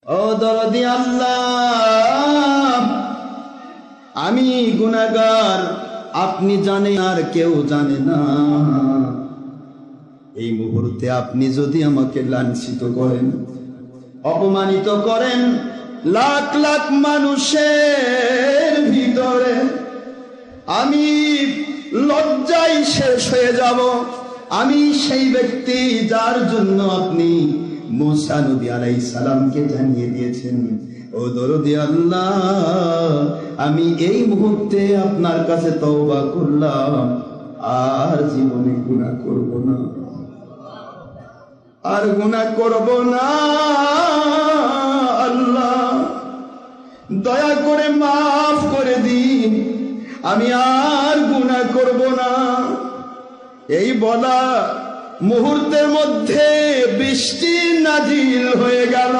ও দরদি আল্লাহ, আমি গুনাহগার, আপনি জানেন আর কেউ জানে না। এই মুহূর্তে আপনি যদি আমাকে লাঞ্ছিত করেন, অপমানিত করেন, লাখ লাখ মানুষের ভিতরে আমি লজ্জায় শেষ হয়ে যাব। আমি সেই ব্যক্তি যার জন্য আপনি মুসা নবী আলাইহিস সালামকে জানিয়ে দিয়েছেন। ও দরদি আল্লাহ, আমি এই মুহূর্তে আপনার কাছে তওবা করলাম, আর জীবনে গুনাহ করব না, আর গুনাহ করব না। আল্লাহ দয়া করে মাফ করে দিন, আমি আর গুনাহ করব না। এই বলা মুহূর্তের মধ্যে বৃষ্টি নাজিল হয়ে গেল।